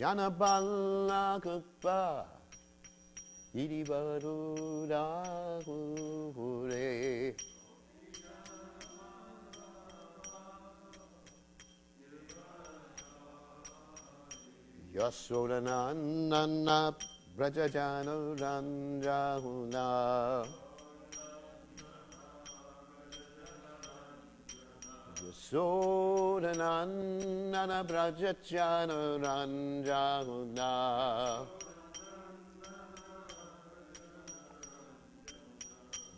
Janabala Kukpa Iribarura Hure Yasodananda Brajajano Ranjahuna Yasodananda Brajajano Ranjahuna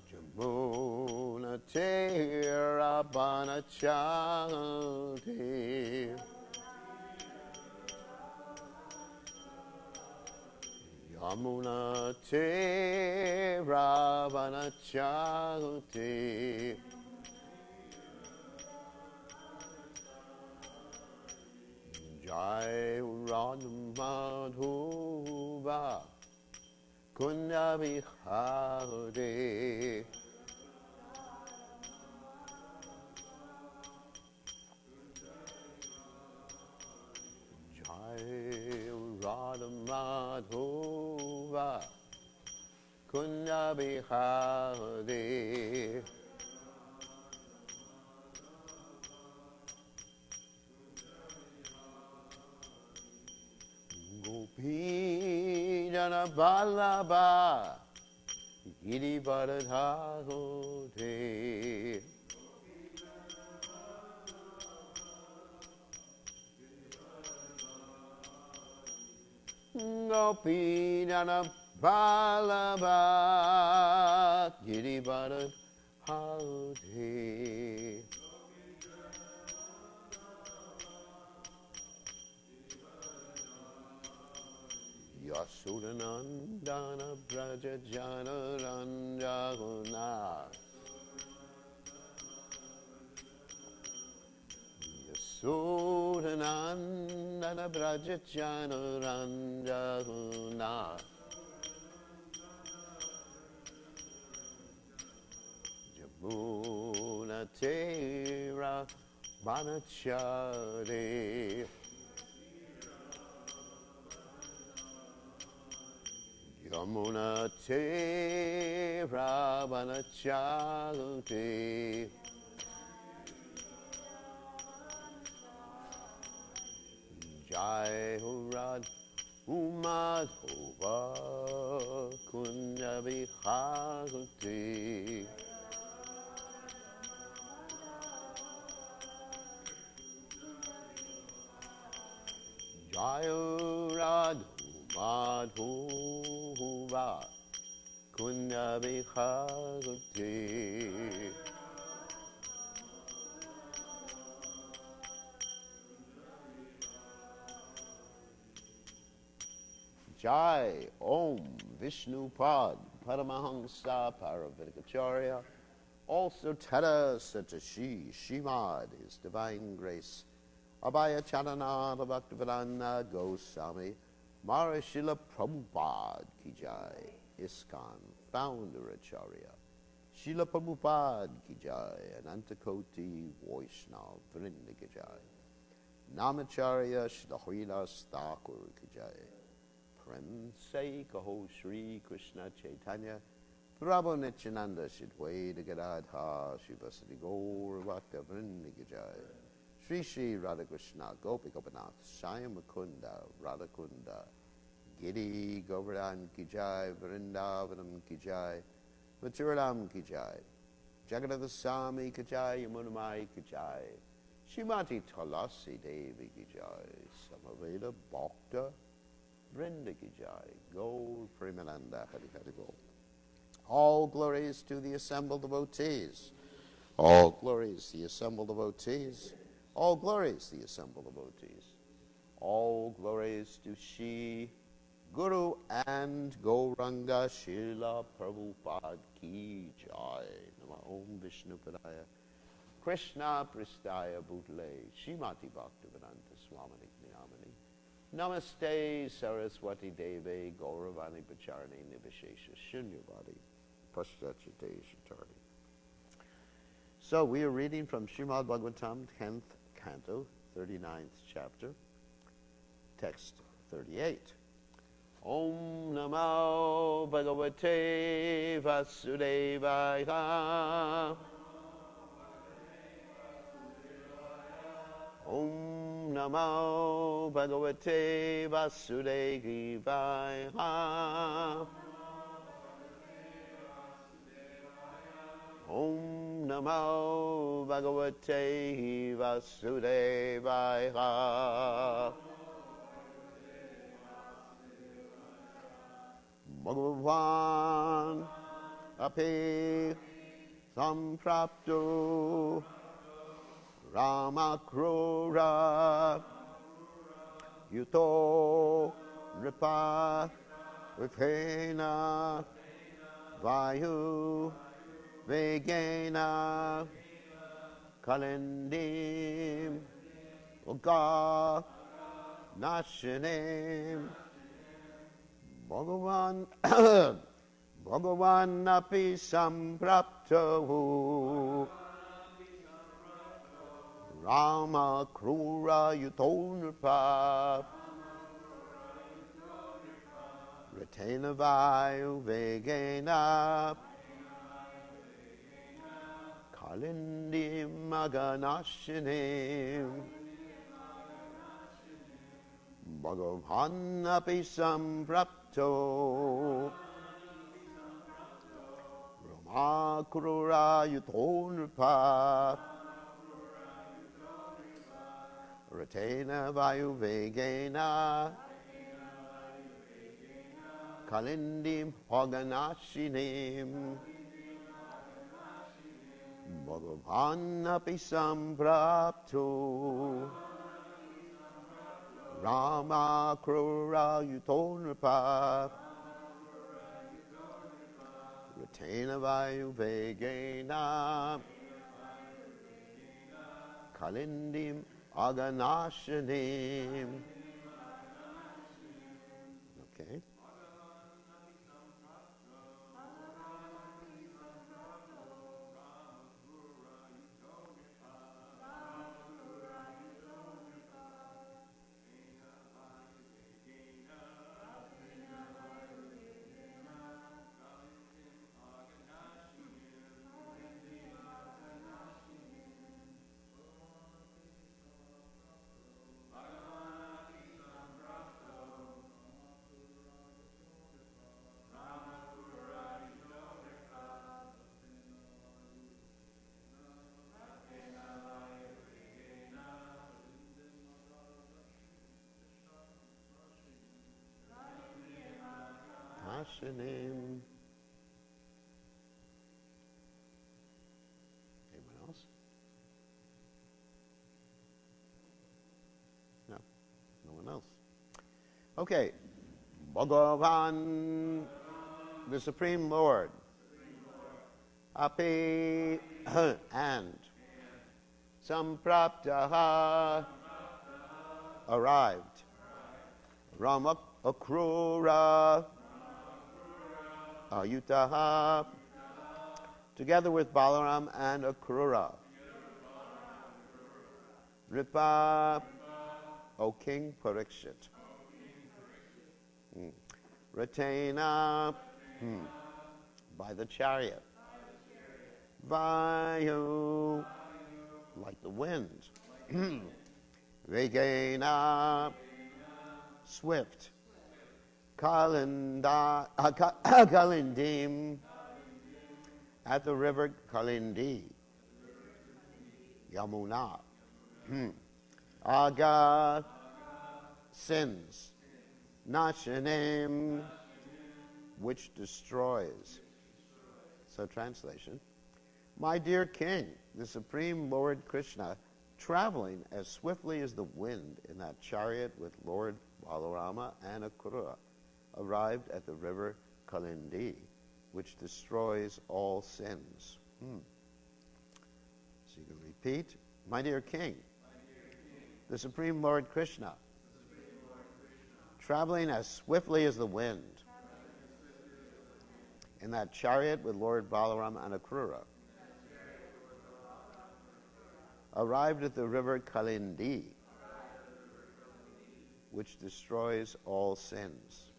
Jamuna Tera Banachanti Yamuna Tera Banachanti Jai Radhamadhuva Kunda Vihare Jai Radhamadhuva Kunda Vihare Gopi Jana Vallabha Girivardhare Gopi Jana Vallabha Girivardhare Yasudanandana Brajajana Ranjaguna Yasudanandana Brajajana Ranjaguna Jamuna Tera Banachare Yamuna Tera Banachanti Jai Hurad Umadhova Kunda Vihagati Jai Hurad Madhuva Kunda Vihagati Jai Om Vishnu Pad Paramahamsa Paravedikacharya also Tada Satashi Shimad His Divine Grace Abhaya Charanada Bhaktivedanta Goswami Mahārishila Prabhupada Ki Jai, ISKCON Founder Acharya, Srila Prabhupada Ki Jai, Anantakoti Vaishnava Vrinda Ki Jai, Namacharya Srila Haridas Thakur Ki Jai, Prem Se Kaho Shri Krishna Chaitanya, Prabhu Nityananda Shidwaita Gadadha, Shivasati Gaur Bhakta Vrinda Ki Jai, Shri Shri Radhakrishna Gopi Gopinath Shyam Mukunda Radhakunda Giri Govardhan Ki Jai Vrindavanam Ki Jai Mathuram Ki Jai Jagannath Swami Ki Jai Yamunamai Ki Jai Shrimati Tulasi Devi Ki Jai Samaveda Bhakta Vrinda Ki Jai Gaur Premananda Hari Hari Bol. All glories to the assembled devotees. All glories the assembled devotees. All glories the assembled devotees. All glories to Shri Guru and Gauranga Srila Prabhupada Ki Jai. Nama Om Vishnu Padaya Krishna Pristaya Bhutale Shrimati Bhaktivedanta Swamini Niyamani Namaste Saraswati Deve Gauravani Pacharani Nivishesha Shunyavadi Paschachate Shatari. So we are reading from Srimad Bhagavatam, 10th Canto, 39th chapter, text 38. Om Namo Bhagavate Vasudevaya. Om Namo Bhagavate Vasudevaya. Om Namo Bhagavate Vasudevaya. Bhagavan api samprapto Ramakrura yuto nripa vipena vayu vegena kalendim uga nashinim Bhagavan Bhagavan api samprapto Rama Krura Yutonurpa Retena Vayu Vegena Kalindim Maganashinim Bhagavan api samprapto Rama Krura Yutonurpa Ratena Vayu Vegena Kalindim Paganashinim Bhagavan api samprapto Rama Krura Yutonurpa Ratena Vayu Vegena Kalindim Aganashanim. Okay. Anyone else? No, no one else. Okay, Bhagavan, the Supreme Lord, api and sampraptaha arrived, Rama Akrura Ayutaha, together with Balaram and Akrura. Ripa, O King Parikshit. Ratena, by the chariot. Vayu, like the wind. Vegena, swift. Kalindim, at the river Kalindi, Yamuna. Aga, sins. Nashanim, which destroys. So translation, my dear king, the Supreme Lord Krishna, traveling as swiftly as the wind in that chariot with Lord Balarama and Akrura, arrived at the river Kalindi, which destroys all sins. So you can repeat, my dear king, the Supreme Lord Krishna, traveling as swiftly as the wind in that chariot with Lord Balaram and Akrura, arrived at the river Kalindi, which destroys all sins.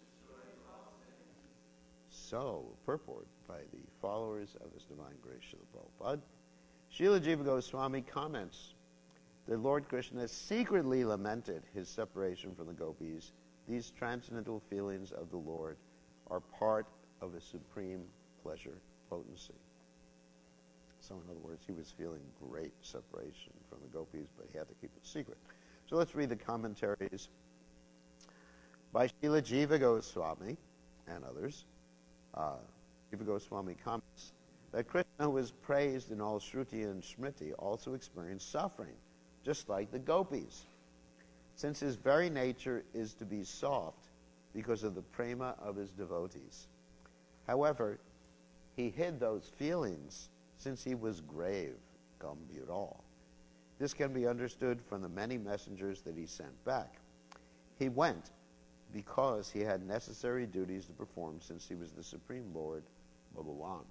So, purport by the followers of His Divine Grace, Srila Prabhupada. Srila Jiva Goswami comments that Lord Krishna secretly lamented his separation from the gopis. These transcendental feelings of the Lord are part of a supreme pleasure potency. So in other words, he was feeling great separation from the gopis, but he had to keep it secret. So let's read the commentaries by Srila Jiva Goswami and others. Jiva Goswami comments that Krishna, who was praised in all Shruti and Smriti, also experienced suffering, just like the gopis, since his very nature is to be soft because of the prema of his devotees. However, he hid those feelings since he was grave, Gambhiro. This can be understood from the many messengers that he sent back. He went because he had necessary duties to perform since he was the Supreme Lord, Bhagavan.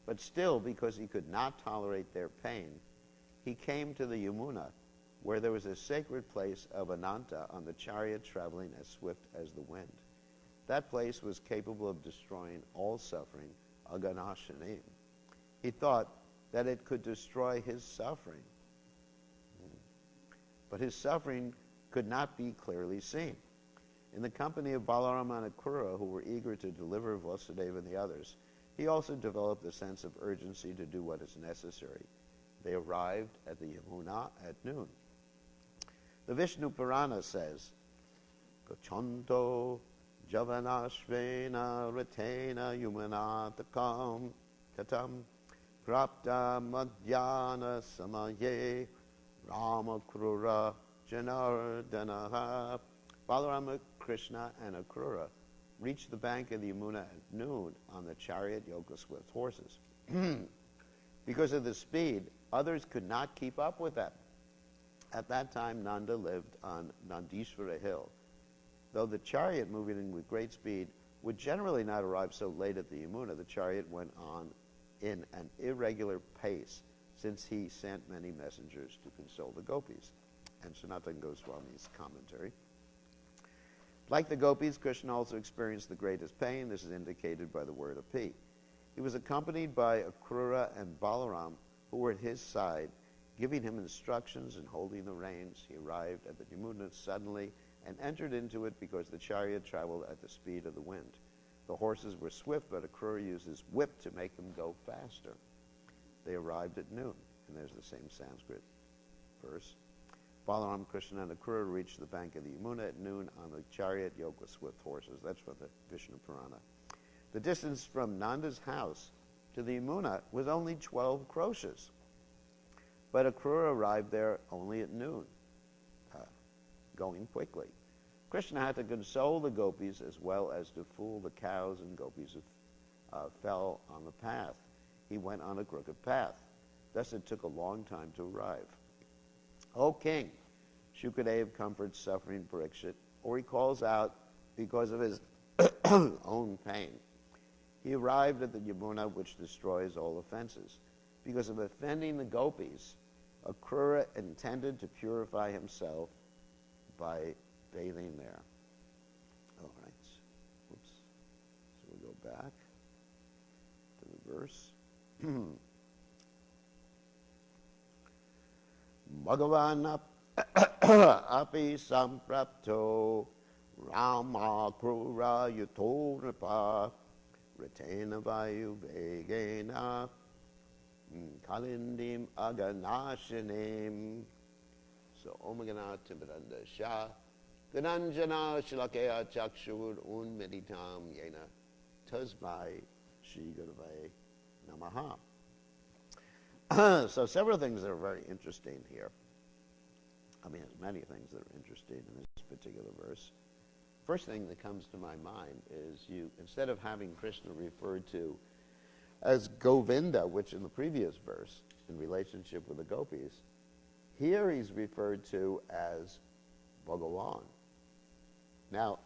But still, because he could not tolerate their pain, he came to the Yamuna, where there was a sacred place of Ananta on the chariot traveling as swift as the wind. That place was capable of destroying all suffering, aganashanim. He thought that it could destroy his suffering. But his suffering could not be clearly seen. In the company of Balaram and Akrura, who were eager to deliver Vasudeva and the others, he also developed a sense of urgency to do what is necessary. They arrived at the Yamuna at noon. The Vishnu Purana says, Gachanto javanashvena ratena yumanatakam tatam prapta madhyana samaye ramakrura janardanaha. Balarama, Krishna, and Akrura reached the bank of the Yamuna at noon on the chariot yoke of swift horses. Because of the speed, others could not keep up with them. At that time, Nanda lived on Nandishvara Hill. Though the chariot, moving in with great speed, would generally not arrive so late at the Yamuna, the chariot went on in an irregular pace, since he sent many messengers to console the gopis. And Sanatana Goswami's commentary. Like the gopis, Krishna also experienced the greatest pain. This is indicated by the word api. He was accompanied by Akrura and Balaram, who were at his side, giving him instructions and holding the reins. He arrived at the Yamuna suddenly and entered into it because the chariot traveled at the speed of the wind. The horses were swift, but Akrura used his whip to make them go faster. They arrived at noon, and there's the same Sanskrit verse. Balaram, Krishna, and Akrura reached the bank of the Yamuna at noon on the chariot yoke with swift horses. That's from the Vishnu Purana. The distance from Nanda's house to the Yamuna was only 12 kroshas. But Akrura arrived there only at noon, going quickly. Krishna had to console the gopis as well as to fool the cows and gopis who fell on the path. He went on a crooked path. Thus it took a long time to arrive. O king, Shukadeva comforts suffering Parikshit, or he calls out because of his own pain. He arrived at the Yamuna, which destroys all offenses. Because of offending the gopis, Akrura intended to purify himself by bathing there. All right. Oops. So we'll go back to the verse. Bhagavan api samprapto Rama Krura yuto nripa Ratena vayu vegena Kalindim aganashinim. So Omagana Timbadanda Shah Gananjana Shilakaya Chakshur Unmeditam Yena Tasmai Shri Gurave Namaha. So several things that are very interesting here. I mean, there's many things that are interesting in this particular verse. First thing that comes to my mind is instead of having Krishna referred to as Govinda, which in the previous verse, in relationship with the gopis, here he's referred to as Bhagavan. Now,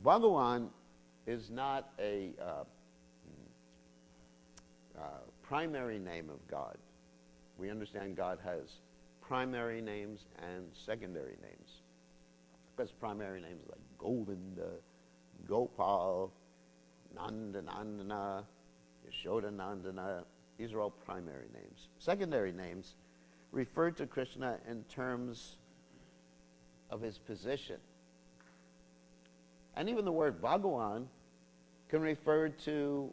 Bhagavan is not a primary name of God. We understand God has primary names and secondary names. Because primary names like Govinda, Gopal, Nanda Nandana, Yashoda Nandana, these are all primary names. Secondary names refer to Krishna in terms of his position. And even the word Bhagawan can refer to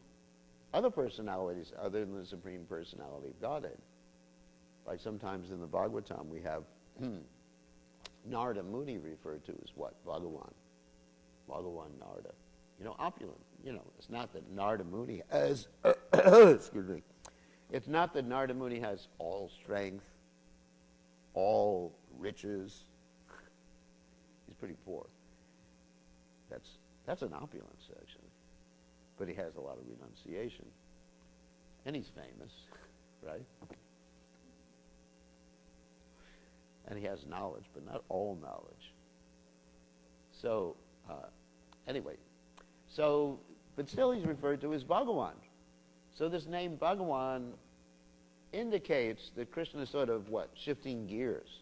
other personalities other than the Supreme Personality of Godhead. Like sometimes in the Bhagavatam we have Narada Muni referred to as what? Bhagawan. Bhagawan Narada. You know, opulent. You know, it's not that Narada Muni has, excuse me, it's not that Narada Muni has all strength, all riches. He's pretty poor. That's an opulence, actually. But he has a lot of renunciation. And he's famous, right? And he has knowledge, but not all knowledge. So, anyway, but still he's referred to as Bhagawan. So this name Bhagawan indicates that Krishna is sort of what? Shifting gears.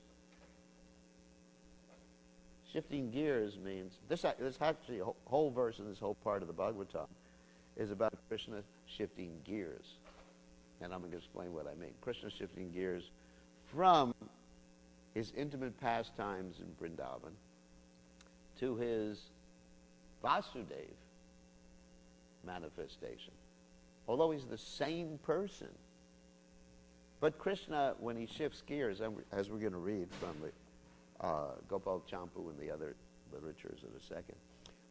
Shifting gears means, this actually, a whole verse in this whole part of the Bhagavatam is about Krishna shifting gears. And I'm going to explain what I mean. Krishna shifting gears from his intimate pastimes in Vrindavan to his Vasudev manifestation. Although he's the same person. But Krishna, when he shifts gears, as we're going to read from the Gopal Champu and the other literatures in a second.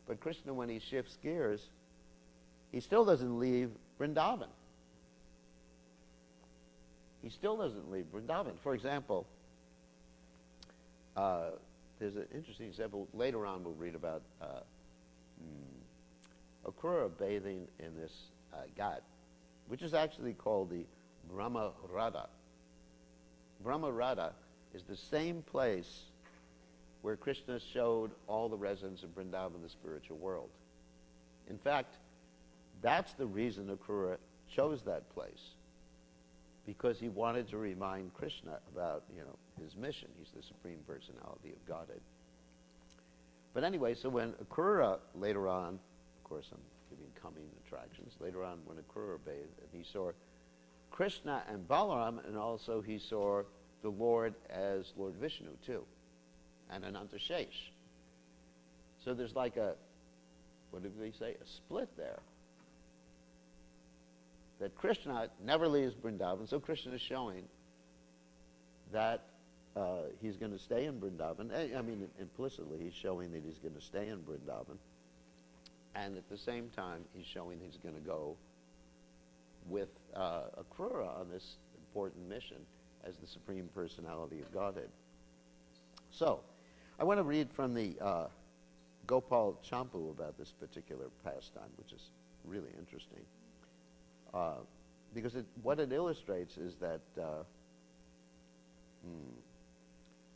But Krishna, when he shifts gears, he still doesn't leave Vrindavan. He still doesn't leave Vrindavan. For example, there's an interesting example. Later on we'll read about Akrura bathing in this ghat, which is actually called the Brahma Radha. Brahma Radha is the same place where Krishna showed all the residents of Vrindavan the spiritual world. In fact, that's the reason Akrura chose that place, because he wanted to remind Krishna about, his mission. He's the Supreme Personality of Godhead. But anyway, so when Akrura later on, of course I'm giving coming attractions, later on when Akrura bathed, and he saw Krishna and Balaram, and also he saw the Lord as Lord Vishnu too, and Ananta Shesh. So there's like what did they say, a split there. That Krishna never leaves Vrindavan, so Krishna is showing that he's going to stay in Vrindavan. I mean, implicitly he's showing that he's going to stay in Vrindavan, and at the same time he's showing he's going to go with Akrura on this important mission as the Supreme Personality of Godhead. So, I want to read from the Gopal Champu about this particular pastime, which is really interesting. Because what it illustrates is that,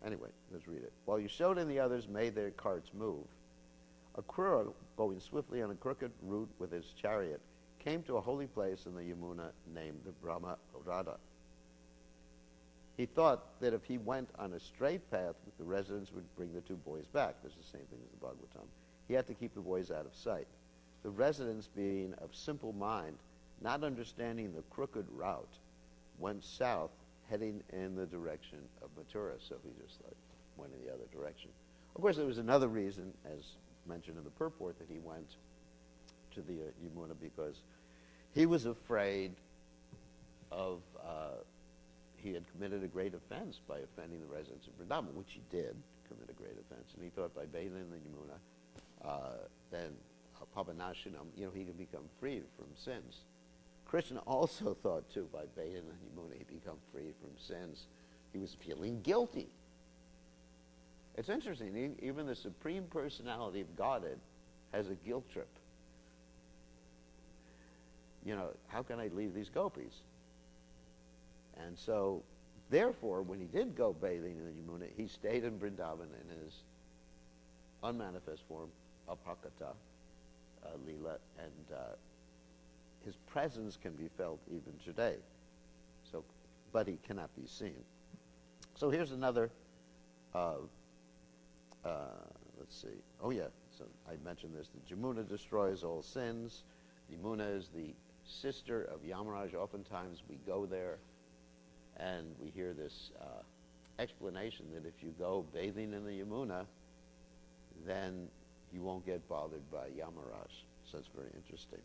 anyway, let's read it. While Yashoda and the others made their carts move, Akrura, going swiftly on a crooked route with his chariot, came to a holy place in the Yamuna named the Brahma Radha. He thought that if he went on a straight path, the residents would bring the two boys back. This is the same thing as the Bhagavatam. He had to keep the boys out of sight. The residents, being of simple mind, not understanding the crooked route, went south, heading in the direction of Mathura. So he just went in the other direction. Of course, there was another reason, as mentioned in the purport, that he went to the Yamuna, because he was afraid of he had committed a great offense by offending the residents of Vrindavan, which he did commit a great offense, and he thought by bathing in the Yamuna, then Pavanashanam, he could become freed from sins. Krishna also thought too, by bathing in the Yamuna, he'd become free from sins. He was feeling guilty. It's interesting, even the Supreme Personality of Godhead has a guilt trip. How can I leave these gopis? And so, therefore, when he did go bathing in the Yamuna, he stayed in Vrindavan in his unmanifest form, Apakata, Leela, and his presence can be felt even today. So, but he cannot be seen. So here's another let's see. Oh yeah, so I mentioned this. The Jamuna destroys all sins. Yamuna is the sister of Yamaraj. Oftentimes we go there and we hear this explanation that if you go bathing in the Yamuna, then you won't get bothered by Yamaraj. So it's very interesting.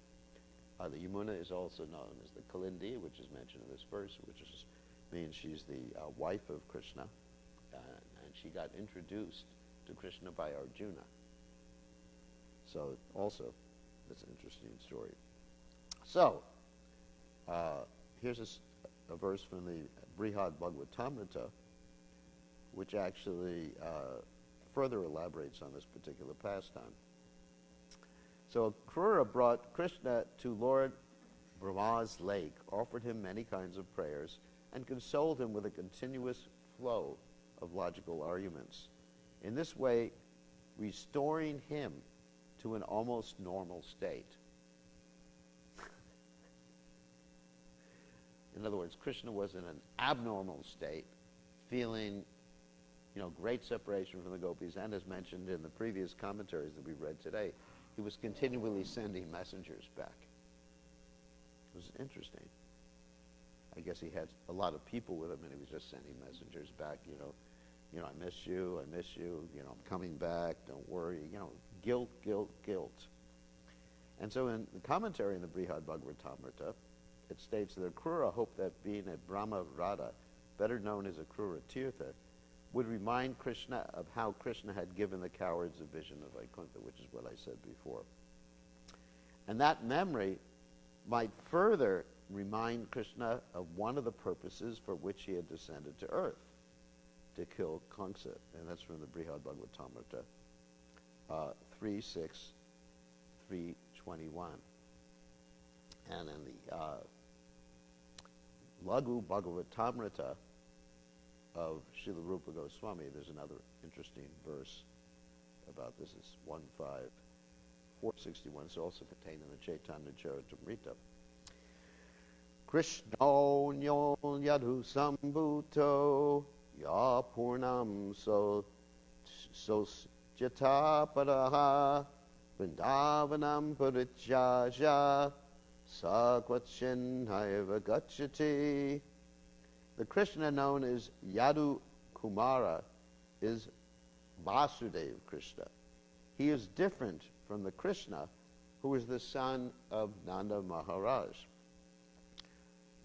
The Yamuna is also known as the Kalindi, which is mentioned in this verse, which means she's the wife of Krishna, and she got introduced to Krishna by Arjuna. So also, that's an interesting story. So, here's a verse from the Brihad Bhagavatamrita, which actually further elaborates on this particular pastime. So Akrura brought Krishna to Lord Brahma's lake, offered him many kinds of prayers, and consoled him with a continuous flow of logical arguments. In this way, restoring him to an almost normal state. In other words, Krishna was in an abnormal state, feeling, great separation from the gopis, and as mentioned in the previous commentaries that we read today, he was continually sending messengers back. It was interesting. I guess he had a lot of people with him, and he was just sending messengers back, I miss you, I'm coming back, don't worry, guilt, guilt, guilt. And so in the commentary in the Brihad Bhagavatamrita, it states that Akrura hoped that being a Brahma Radha, better known as Akrura Tirtha, would remind Krishna of how Krishna had given the cowards a vision of Vaikuntha, which is what I said before. And that memory might further remind Krishna of one of the purposes for which he had descended to earth, to kill Kamsa. And that's from the Brihad Bhagavatamrita 3.6, 3.21. And in the Laghu Bhagavatamrita of Srila Rupa Goswami, there's another interesting verse about this. It's 1.5.461. It's also contained in the Chaitanya Charitamrita. Krishna nyon yadhu sambhuto ya purnam so jata padaha vrindavanam parichaja sakwachin haiva gacchati. The Krishna known as Yadu Kumara is Vasudeva Krishna. He is different from the Krishna who is the son of Nanda Maharaj.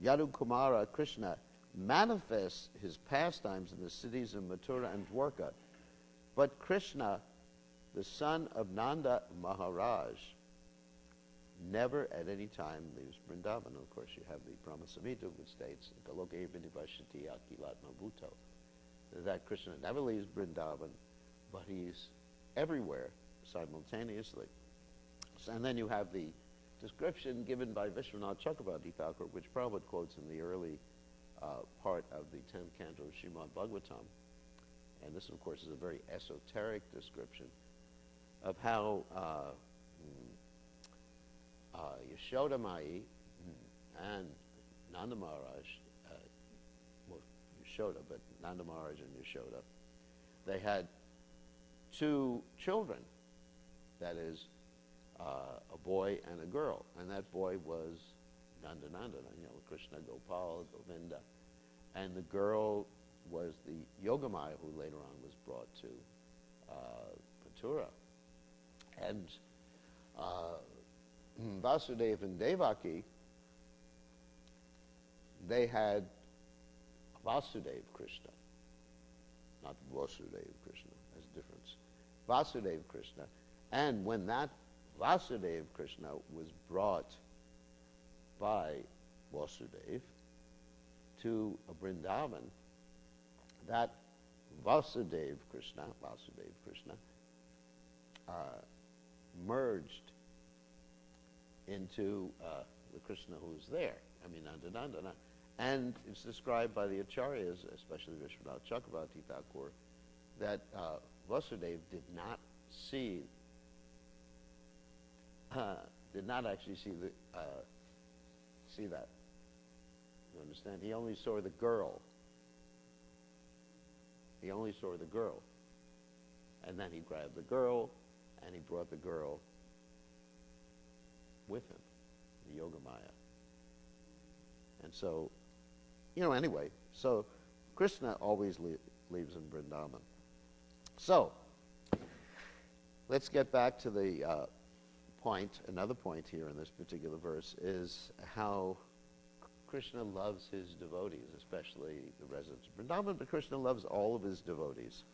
Yadu Kumara Krishna manifests his pastimes in the cities of Mathura and Dwarka, but Krishna, the son of Nanda Maharaj, never at any time leaves Vrindavan. Of course, you have the Brahma-samhita, which states, that Krishna never leaves Vrindavan, but he's everywhere simultaneously. And then you have the description given by Vishwanath Chakravarti Thakur, which Prabhupada quotes in the early part of the 10th canto of Srimad Bhagavatam. And this, of course, is a very esoteric description of how Yashoda Mai and Nanda Maharaj, Yashoda, but Nanda Maharaj and Yashoda, they had two children, that is, a boy and a girl, and that boy was Nanda, Krishna, Gopal, Govinda, and the girl was the Yogamaya, who later on was brought to Mathura. And Vasudeva and Devaki, they had Vasudeva Krishna, not Vasudeva Krishna, there's a difference. Vasudeva Krishna, and when that Vasudeva Krishna was brought by Vasudeva to Vrindavan, that Vasudeva Krishna merged into the Krishna who was there. Nanda. And it's described by the Acharyas, especially Vishwanath Chakravarti Thakur, that Vasudeva did not actually see that. You understand? He only saw the girl. And then he grabbed the girl, and he brought the girl with him, the Yogamaya. And so, anyway, so Krishna always leaves in Vrindavan. So, let's get back to the point. Another point here in this particular verse is how Krishna loves his devotees, especially the residents of Vrindavan, but Krishna loves all of his devotees.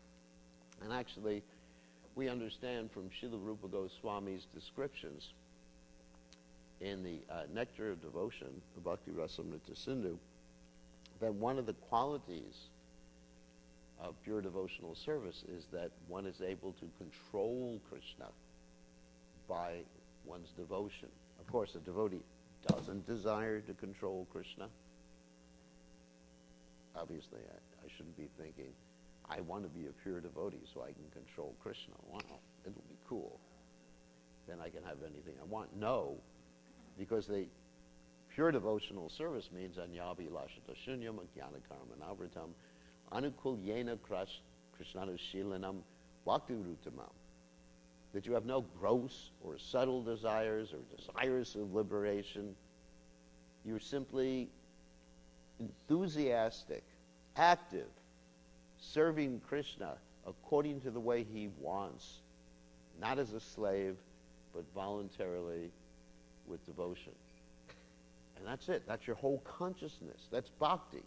And actually, we understand from Srila Rupa Goswami's descriptions in the Nectar of Devotion, the Bhakti Rasamrita Sindhu, that one of the qualities of pure devotional service is that one is able to control Krishna by one's devotion. Of course, a devotee doesn't desire to control Krishna. Obviously, I shouldn't be thinking, I want to be a pure devotee so I can control Krishna. Wow, it'll be cool. Then I can have anything I want. No, because the pure devotional service means anyabi lashata shunyam jnana karma navritam anukulyena krishnanushilanam bhakti rutamam. That you have no gross or subtle desires or desires of liberation. You're simply enthusiastic, active, serving Krishna according to the way he wants, not as a slave, but voluntarily with devotion. And that's it. That's your whole consciousness. That's bhakti.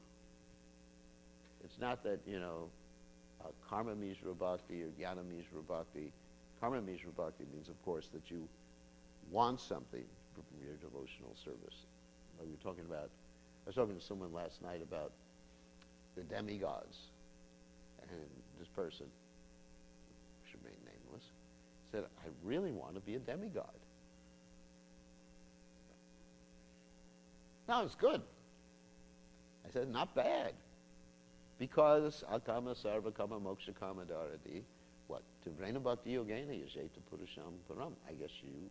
It's not that, karma mishra bhakti or jnana mishra bhakti. Karma mishra bhakti means, of course, that you want something from your devotional service. I was talking to someone last night about the demigods. And this person, should remain nameless, said, I really want to be a demigod. No, it's good. I said, not bad. Because akama sarva kama moksha kama dharati, what? Tivrena bhakti yogena yajeta purusham param. I guess you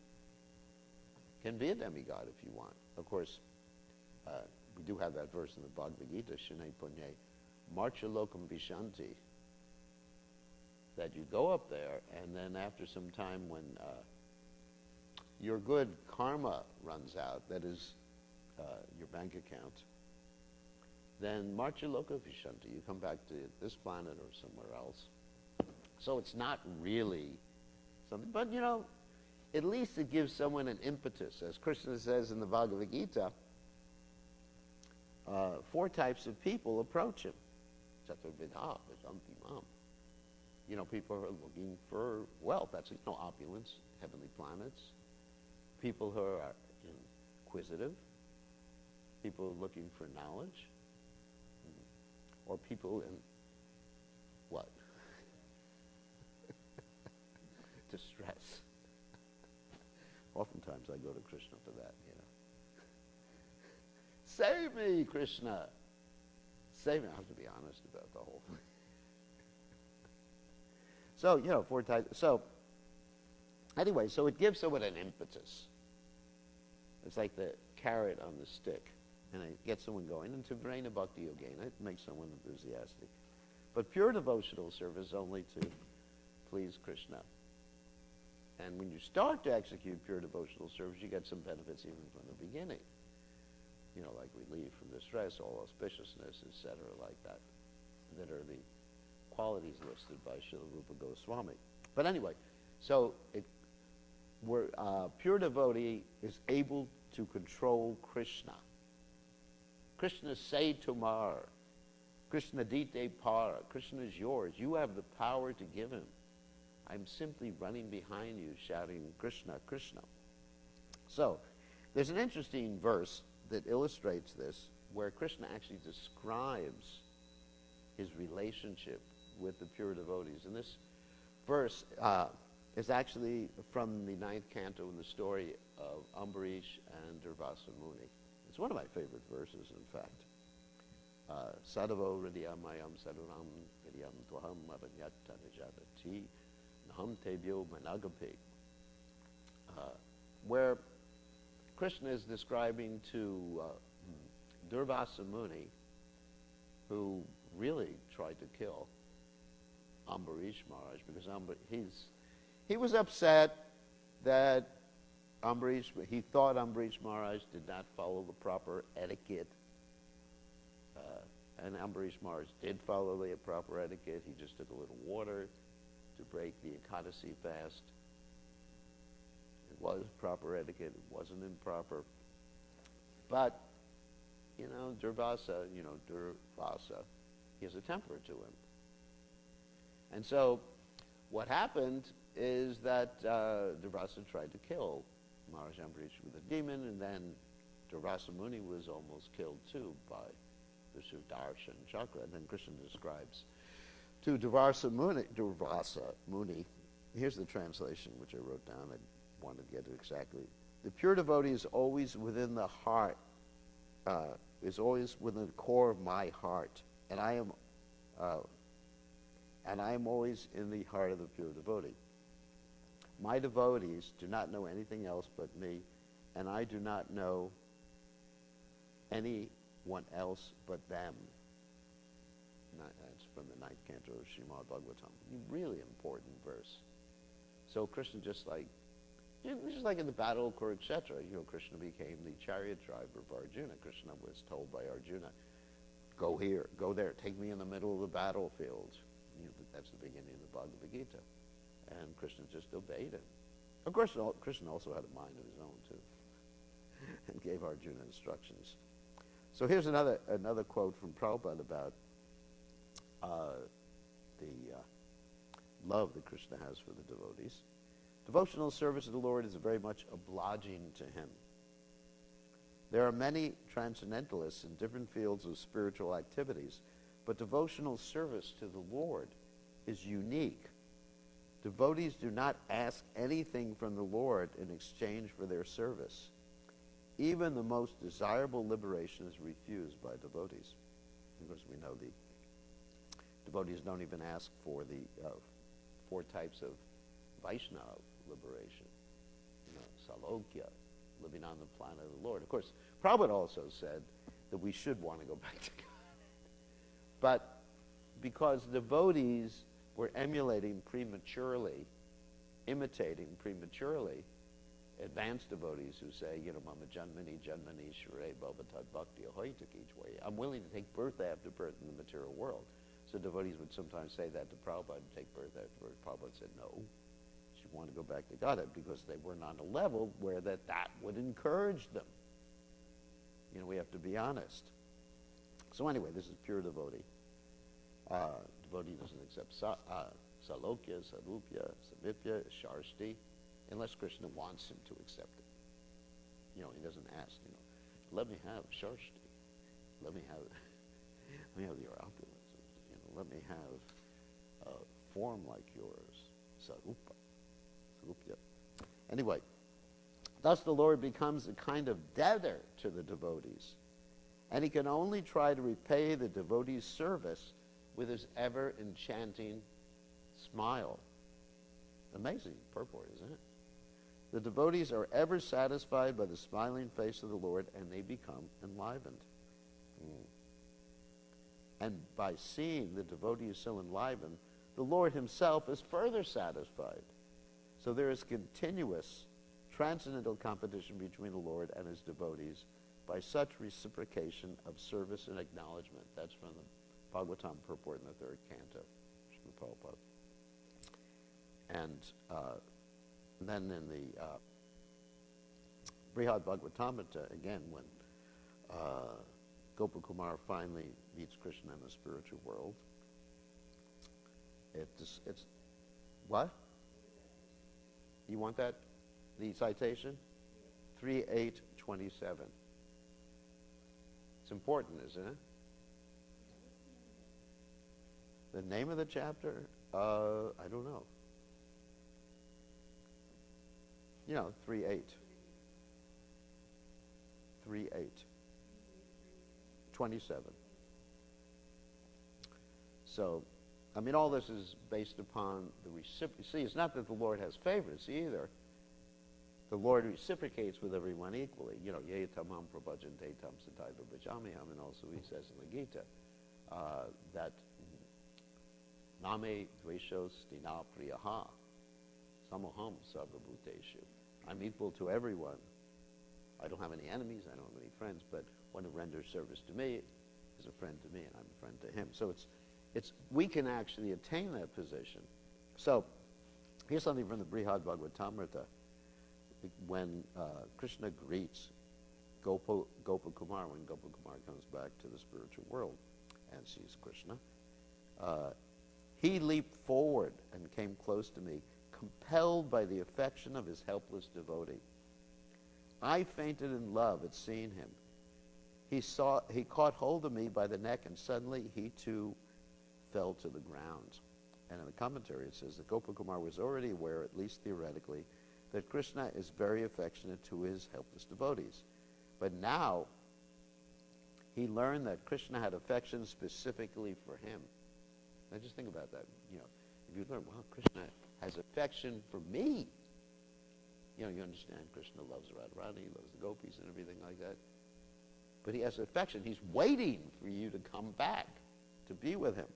can be a demigod if you want. Of course, we do have that verse in the Bhagavad Gita, Shanai Punye, Marcha Lokam Vishanti, that you go up there, and then after some time when your good karma runs out, that is your bank account, then Marcha Loka Vishanti, you come back to this planet or somewhere else. So it's not really something, but at least it gives someone an impetus. As Krishna says in the Bhagavad Gita, 4 types of people approach him. Chaturvidha Vidanti Mam. People who are looking for wealth. That's, opulence, heavenly planets. People who are inquisitive. People looking for knowledge. Or people in what? Distress. Oftentimes I go to Krishna for that, Save me, Krishna. Save me. I have to be honest about the whole thing. So, 4 types. So, anyway, so it gives someone an impetus. It's like the carrot on the stick. And it gets someone going. And Tivrena Bhakti Yogena, it makes someone enthusiastic. But pure devotional service only to please Krishna. And when you start to execute pure devotional service, you get some benefits even from the beginning. Like relief from distress, all auspiciousness, etc., like that. That are the qualities listed by Srila Rupa Goswami. But anyway, so pure devotee is able to control Krishna. Krishna say tomar. Krishna dite para. Krishna is yours. You have the power to give him. I'm simply running behind you shouting Krishna, Krishna. So, there's an interesting verse that illustrates this, where Krishna actually describes his relationship with the pure devotees. And this verse is actually from the 9th canto in the story of Ambarish and Durvasa Muni. It's one of my favorite verses, in fact. Sadhavo hridayamayam saduram hridayam tvaham abhanyata nijadati naham tebyo managapi. Where Krishna is describing to Durvasa Muni, who really tried to kill Ambarish Maharaj, because he was upset that he thought Ambarish Maharaj did not follow the proper etiquette. And Ambarish Maharaj did follow the proper etiquette. He just took a little water to break the Ekadasi fast. It was proper etiquette. It wasn't improper. But, Durvasa, he has a temper to him. And so what happened is that Durvasa tried to kill Maharaj Ambarish with a demon, and then Durvasa Muni was almost killed too by the Sudarshan chakra. And then Krishna describes to Durvasa Muni, here's the translation which I wrote down. I wanted to get it exactly. The pure devotee is always within the heart, is always within the core of my heart, and I am always in the heart of the pure devotee. My devotees do not know anything else but me, and I do not know anyone else but them. That's from the 9th canto of Srimad Bhagavatam. Really important verse. So Krishna, just like in the battle of Kurukshetra, Krishna became the chariot driver of Arjuna. Krishna was told by Arjuna, go here, go there, take me in the middle of the battlefield. That's the beginning of the Bhagavad Gita. And Krishna just obeyed him. Of course, Krishna also had a mind of his own, too, and gave Arjuna instructions. So here's another quote from Prabhupada about the love that Krishna has for the devotees. Devotional service to the Lord is very much obliging to him. There are many transcendentalists in different fields of spiritual activities, but devotional service to the Lord is unique. Devotees do not ask anything from the Lord in exchange for their service. Even the most desirable liberation is refused by devotees. Because we know the devotees don't even ask for the 4 types of Vaishnava liberation. Salokya, living on the planet of the Lord. Of course, Prabhupada also said that we should want to go back to God. But because devotees were imitating prematurely advanced devotees who say, Mama Janmani Janmani Shure Bhavatad Bhakti Ahoitak each way. I'm willing to take birth after birth in the material world. So devotees would sometimes say that to Prabhupada, take birth after birth. Prabhupada said, no, you want to go back to Godhead, because they weren't on a level where that would encourage them. We have to be honest. So anyway, this is pure devotee. Devotee doesn't accept Salokya, Sarupya, Savipya, Sharsti, unless Krishna wants him to accept it. He doesn't ask, let me have Sharsti. Let me have your opulence. Let me have a form like yours, Sarupa. Anyway, thus the Lord becomes a kind of debtor to the devotees, and he can only try to repay the devotee's service with his ever-enchanting smile. Amazing purport, isn't it? The devotees are ever satisfied by the smiling face of the Lord, and they become enlivened. And by seeing the devotee is so enlivened, the Lord himself is further satisfied. So there is continuous transcendental competition between the Lord and his devotees by such reciprocation of service and acknowledgement. That's from the Bhagavatam purport in the 3rd canto, Srila Prabhupada. And then in the Brihad Bhagavatamrita, again, when Gopakumar finally meets Krishna in the spiritual world, it's what? You want that? The citation? 3:8:27. It's important, isn't it? The name of the chapter? I don't know. 3:8. 3:8:27. So, all this is based upon the recipient. See, it's not that the Lord has favorites either. The Lord reciprocates with everyone equally. Ye tamam prabhajante tam sataiva bhajamiham, and also he says in the Gita that Name dveshos dina priyaha samoham sarvabhuteshu. I'm equal to everyone. I don't have any enemies, I don't have any friends, but one who renders service to me is a friend to me, and I'm a friend to him. So we can actually attain that position. So here's something from the Brihad Bhagavatamrita. When Krishna greets Gopakumar, when Gopakumar comes back to the spiritual world and sees Krishna, he leaped forward and came close to me, compelled by the affection of his helpless devotee. I fainted in love at seeing him. He caught hold of me by the neck, and suddenly he too fell to the ground. And in the commentary it says that Gopakumar was already aware, at least theoretically, that Krishna is very affectionate to his helpless devotees. But now he learned that Krishna had affection specifically for him. Now just think about that. If you learn, wow, Krishna has affection for me. You understand Krishna loves Radharani, he loves the gopis and everything like that. But he has affection. He's waiting for you to come back to be with him.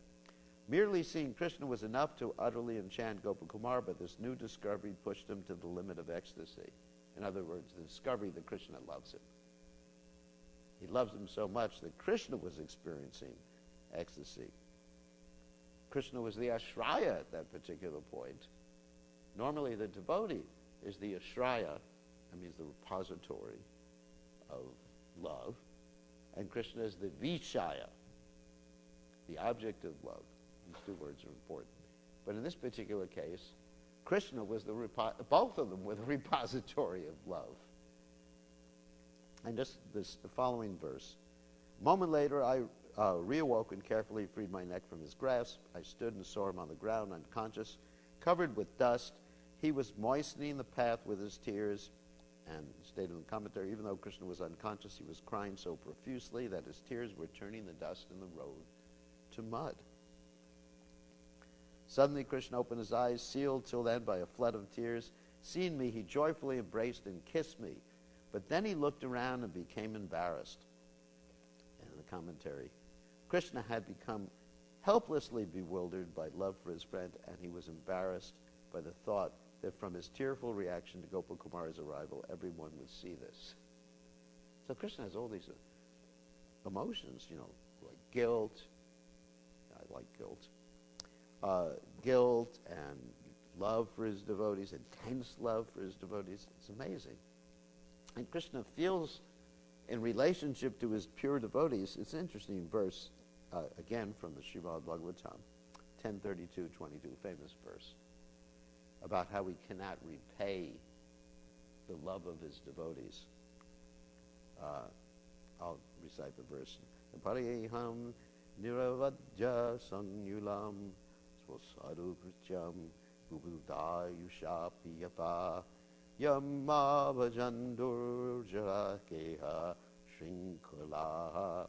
Merely seeing Krishna was enough to utterly enchant Gopakumar, but this new discovery pushed him to the limit of ecstasy. In other words, the discovery that Krishna loves him. He loves him so much that Krishna was experiencing ecstasy. Krishna was the ashraya at that particular point. Normally the devotee is the ashraya, that means the repository of love, and Krishna is the vishaya, the object of love. These two words are important. But in this particular case, Krishna was both of them were the repository of love. And just the following verse. A moment later, I reawoke and carefully freed my neck from his grasp. I stood and saw him on the ground, unconscious, covered with dust. He was moistening the path with his tears, and stated in the commentary, even though Krishna was unconscious, he was crying so profusely that his tears were turning the dust in the road to mud. Suddenly Krishna opened his eyes, sealed till then by a flood of tears. Seeing me, he joyfully embraced and kissed me. But then he looked around and became embarrassed. And in the commentary, Krishna had become helplessly bewildered by love for his friend, and he was embarrassed by the thought that from his tearful reaction to Gopakumar's arrival, everyone would see this. So Krishna has all these emotions, like guilt. I like guilt. Guilt and love for his devotees, intense love for his devotees. It's amazing. And Krishna feels in relationship to his pure devotees. It's an interesting verse, again from the Srimad Bhagavatam, 10:32-22, famous verse, about how he cannot repay the love of his devotees. I'll recite the verse. Pariham niravadya sanyulam swasadu prityam ubudayusha piyapa yamma bhajandur jarakeha shrinkalaha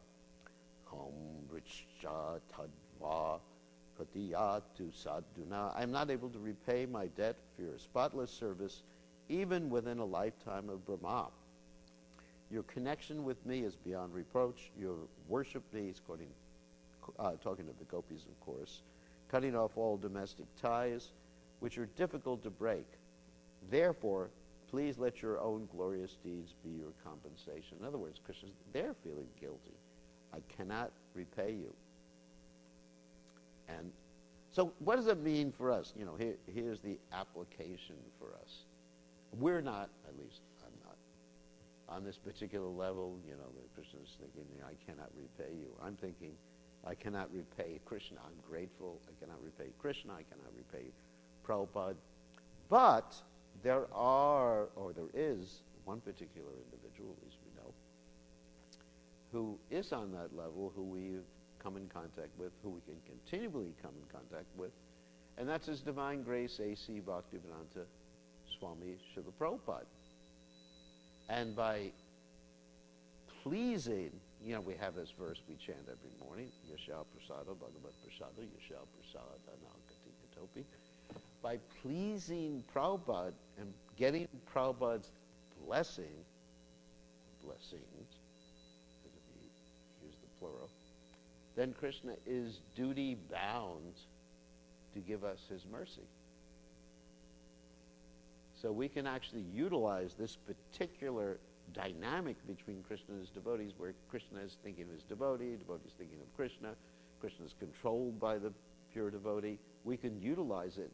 hombricha tadva pratiyatu sadhuna. I am not able to repay my debt for your spotless service even within a lifetime of Brahma. Your connection with me is beyond reproach. Your worship me, talking to the gopis, of course, cutting off all domestic ties, which are difficult to break. Therefore, please let your own glorious deeds be your compensation. In other words, Krishna, they're feeling guilty. I cannot repay you. And so what does it mean for us? Here's the application for us. We're not, at least I'm not, on this particular level, that Krishna's thinking, I cannot repay you. I'm thinking, I cannot repay Krishna. I'm grateful. I cannot repay Krishna. I cannot repay Prabhupada. But there is one particular individual, at least we know, who is on that level, who we've come in contact with, who we can continually come in contact with, and that's His Divine Grace A.C. Bhaktivedanta Swami Srila Prabhupada. And by pleasing, we have this verse we chant every morning, Yasha Prasada Bhagavat Prasada, Yasha Prasada Nalkati Katopi. By pleasing Prabhupada and getting Prabhupada's blessings, use the plural, then Krishna is duty bound to give us his mercy. So we can actually utilize this particular dynamic between Krishna and his devotees, where Krishna is thinking of his devotee, devotee is thinking of Krishna, Krishna is controlled by the pure devotee. We can utilize it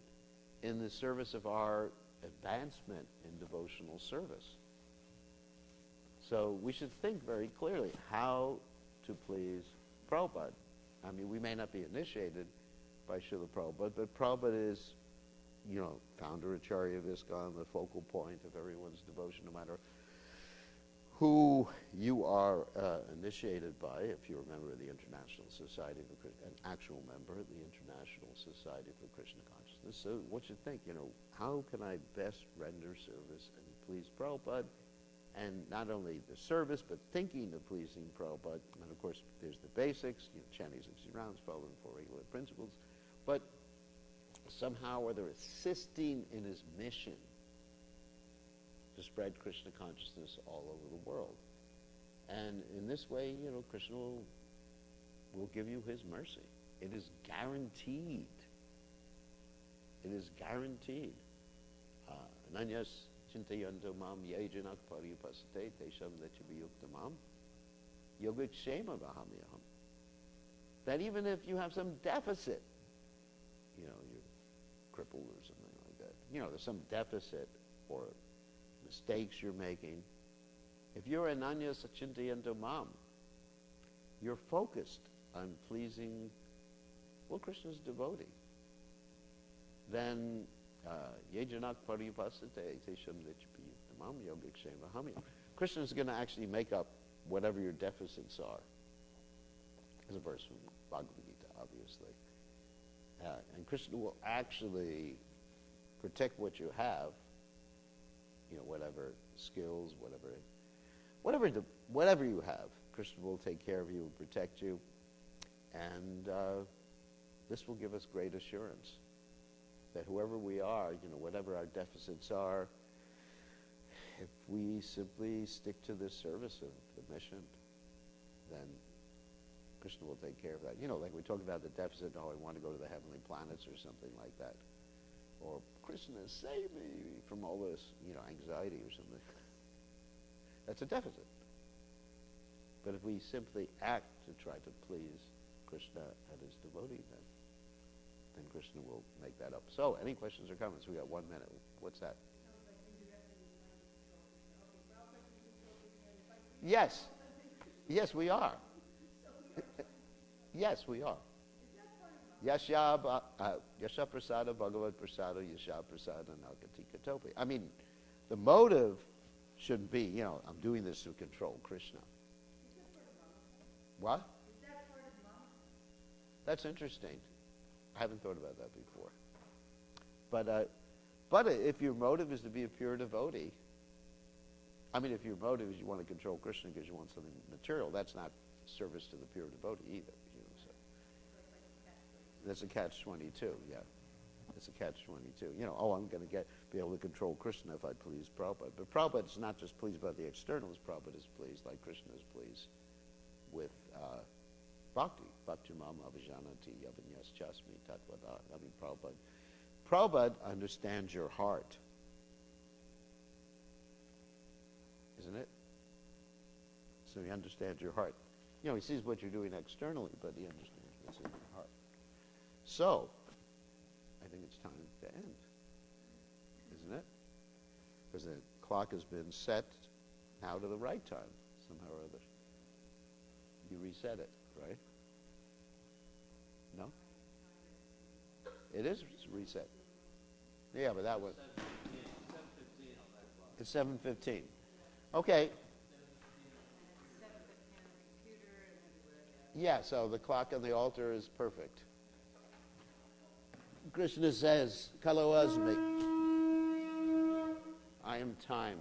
in the service of our advancement in devotional service. So we should think very clearly how to please Prabhupada. I mean, we may not be initiated by Srila Prabhupada, but Prabhupada is, founder Acharya of ISKCON, the focal point of everyone's devotion, no matter who you are initiated by. If you're a member of the International Society for an actual member of the International Society for Krishna Consciousness. So what you think, how can I best render service and please Prabhupada? And not only the service, but thinking of pleasing Prabhupada. And of course, there's the basics, chanting 60 rounds, following 4 regular principles. But somehow or other assisting in his mission to spread Krishna consciousness all over the world. And in this way, Krishna will give you his mercy. It is guaranteed. It is guaranteed. Ananyas chintayanto mam yejanak pariyupasate tesham lechiviyuktamam yogikshema vahamyaham. That even if you have some deficit, you're crippled or something like that, there's some deficit or mistakes you're making. If you're ananya sachintayanto mam, you're focused on pleasing, Krishna's devotee, then yejanak pariyupasate tesham lechiviyuktamam yogikshema vahamyaham. Krishna's going to actually make up whatever your deficits are. There's a verse from Bhagavad Gita, obviously. And Krishna will actually protect what you have, whatever skills, whatever you have. Krishna will take care of you and protect you. And this will give us great assurance that whoever we are, whatever our deficits are, if we simply stick to this service of the mission, then Krishna will take care of that. Like we talked about the deficit, I want to go to the heavenly planets or something like that. Or Krishna, save me from all this, anxiety or something. That's a deficit. But if we simply act to try to please Krishna and his devotee, then Krishna will make that up. So, any questions or comments? We got 1 minute. What's that? Yes. Yes, we are. Yes, we are. Yasha prasada bhagavad prasada yasha prasada nagatika topi. I mean, the motive shouldn't be, I'm doing this to control Krishna. What? That's interesting. I haven't thought about that before. But if your motive is to be a pure devotee, if your motive is you want to control Krishna because you want something material, that's not service to the pure devotee either. So. That's a catch-22, yeah. It's a catch-22. I'm going to be able to control Krishna if I please Prabhupada. But Prabhupada is not just pleased by the externals. Prabhupada is pleased, like Krishna is pleased, with bhakti. Bhakti mam avijanati yavanyas chasmi tatvada. Prabhupada understands your heart. Isn't it? So he understands your heart. He sees what you're doing externally, but he understands what's in your heart. So, I think it's time to end, isn't it? Because the clock has been set now to the right time, somehow or other. You reset it, right? No? It is reset. Yeah, but that was... It's 7:15. Okay. Yeah, so the clock on the altar is perfect. Krishna says, Kalo Asmi, I am time.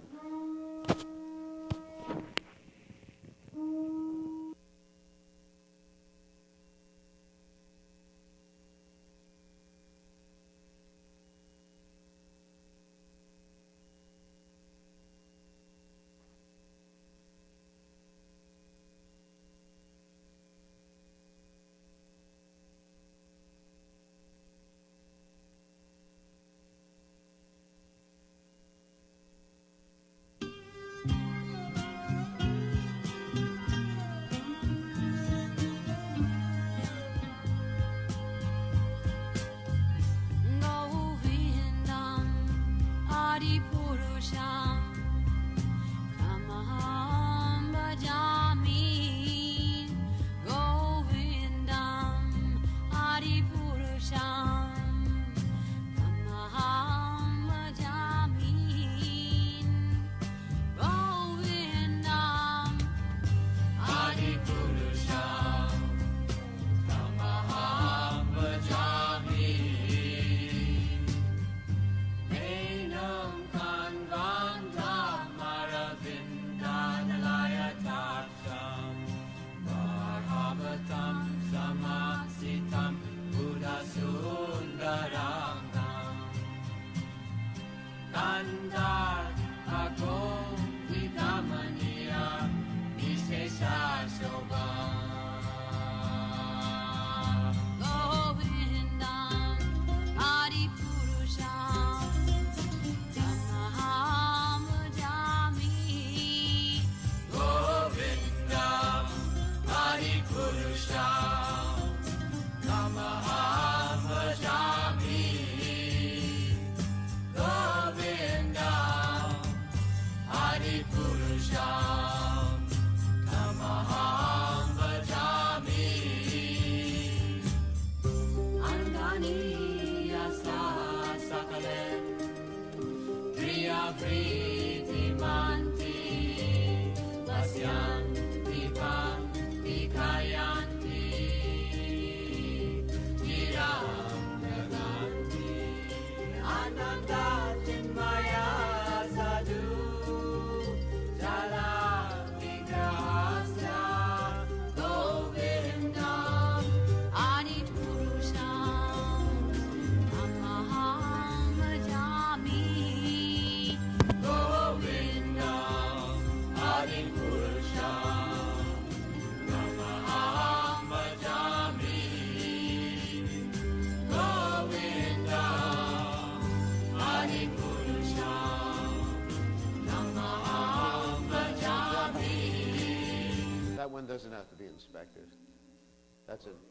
That one doesn't have to be inspected.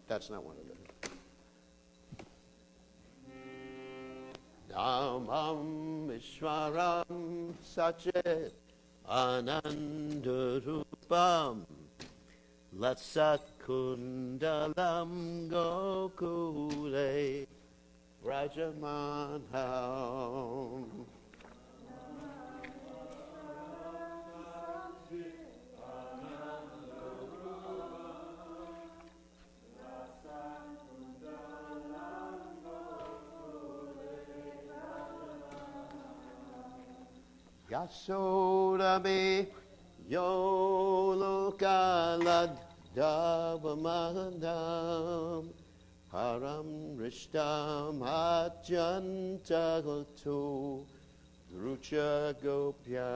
That's not one of them. Namam Ishwaram Sachet Anandarupam Latsat Kundalam Gokule Rajamanham. Yasodame Yolokalad Davamadam Param Rishtam Ajantagatu Drucha Gopya.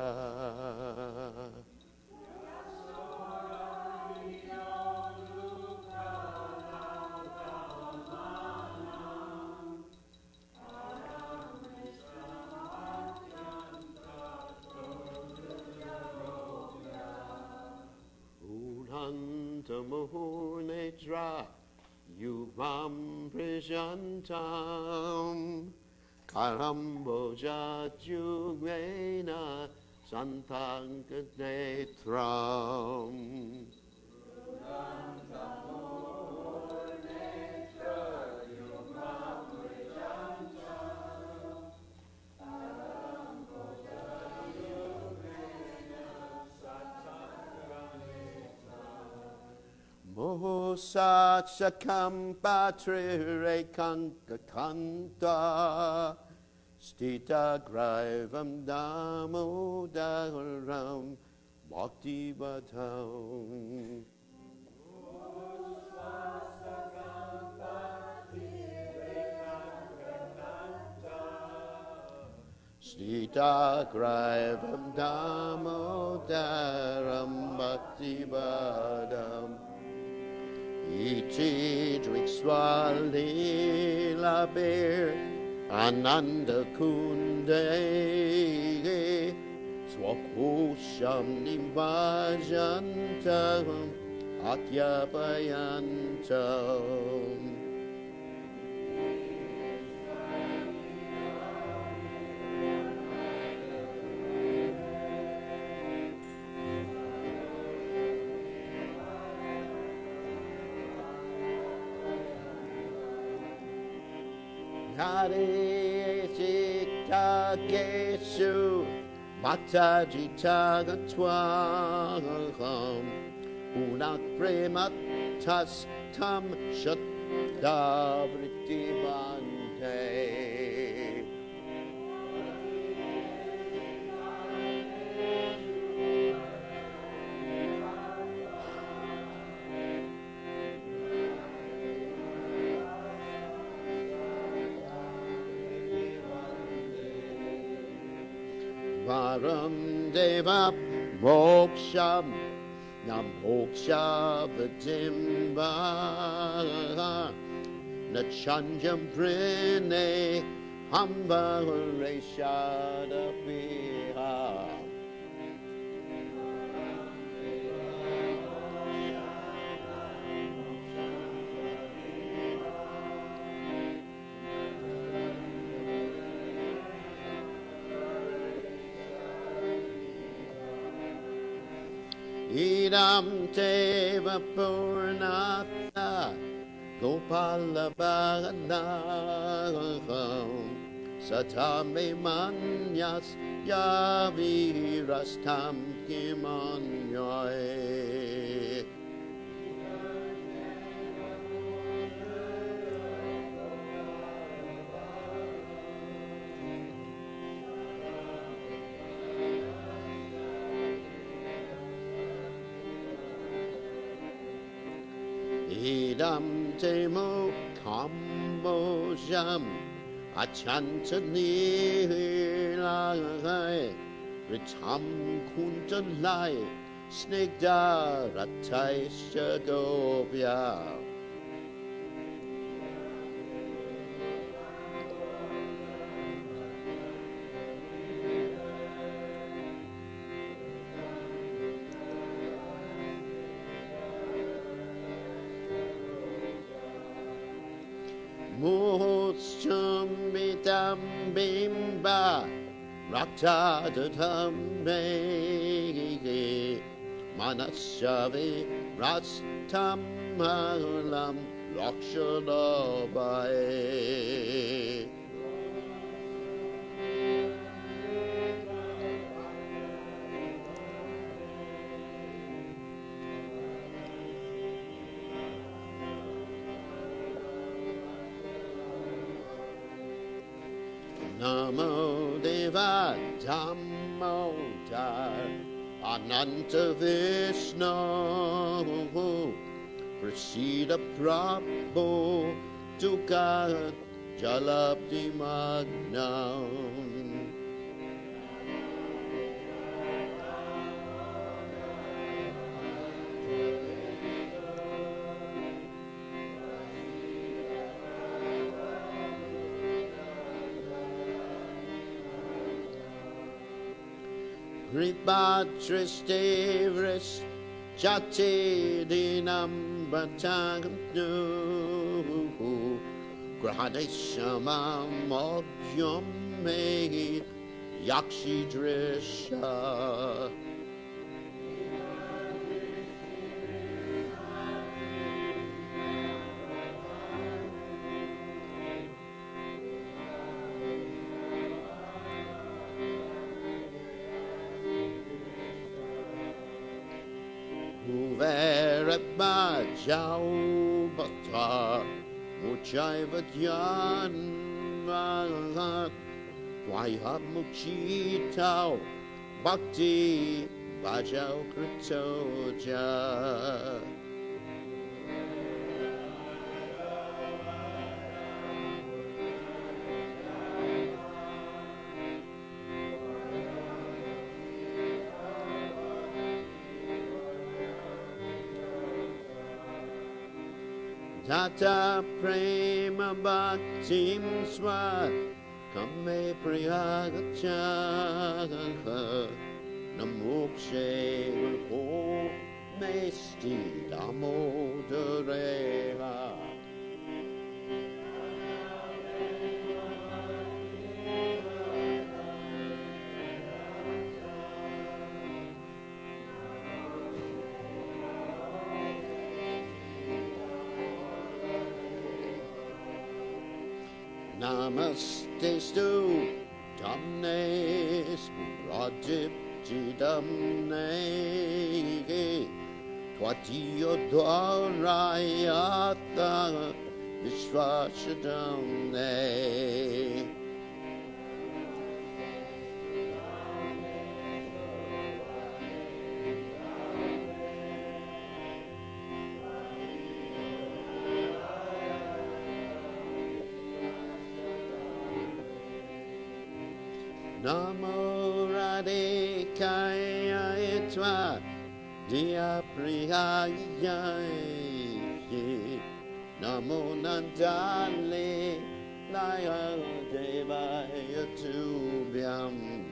Muhunetra Yuvam Prijantam Karamboja Jugena Santankanetram. Mohosachakam patrire kankakanta stita graivam damodaram bhakti badham. Stita graivam damodaram bhakti badham. Iti drikswalila bear ananda kunde swakosham nimbajantam atyapayantam. Hare Chitta Keshu Mata Jitagatwaham Unak Prematas Tam Shatta Vrittibante. Varam Deva Moksham Namoksha Vidimba Nachanjam Prine Hamba Reshada Piha Idam Deva Purnatha Gopala Bhaganaham Satame Manyas Yavirastam Kimanyoy Idam Temu Kambojam Achantani Lai Ritam Kuntalai Snigda Ratai Shagovya Muhutsumbidam bimba Raktadatam begi Manashavi Rastam Malam Lakshanabai Namo Deva Dhammo Dar Ananta Vishnu Prasida Prabhu Dukkha Jalabdi Magnam Kripatris Devris Jati Dinam Batagnu Gradeshamam Mogyam Me Yakshi Drisha Verba Jau Bhakta Muchai Vadyan Vayhab Muchitao Bhakti Bhajau Kritoja Tata Prema Bhaktim Swa Kame Priyagacha Namokshe Ho Mesti Damodareha Namaste Stu Damnes Radip Jidamne Twatiyo Dwarayata Vishwashadamne Namo Radhikaya Tva Diya Priyaya Namo Nandale Naya Devaya Tubhyam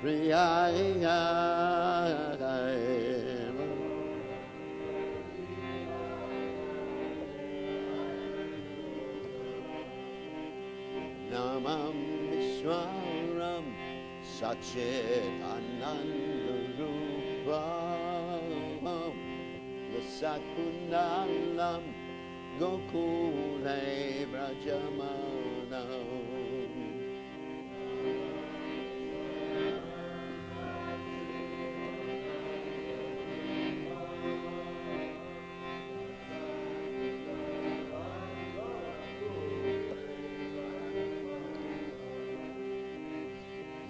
Priyaya Namam Vishwaram Sachet Anandarupam Vasakunalam Gokule Brajamanam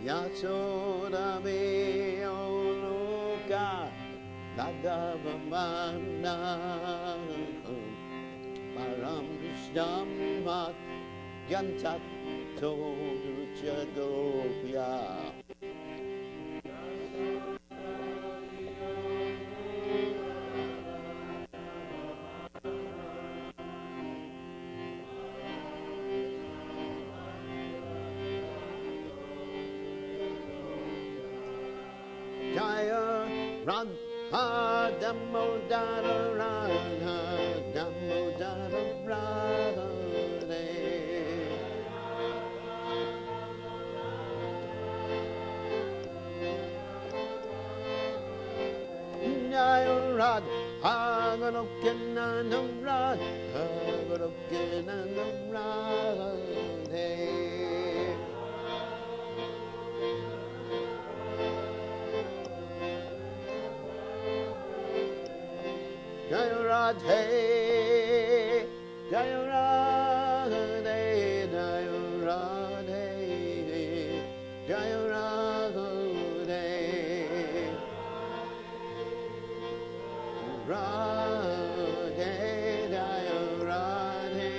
Yasodame Oloka Nadavamana Param Krishnam Mat Yantat Toruchadopya Jaya Radha Damodara Radha Damodara Radha Jaya Radha Gonokenanam Radha Gonokenanam Radha Jaya Radhe, Jaya Radhe, Jaya Radhe, Jaya Radhe, Radhe, Jaya Radhe,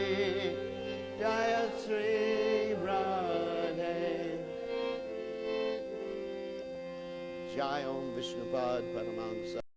Jaya Sri Radhe. Jai Om Vishnupad Paramahamsa.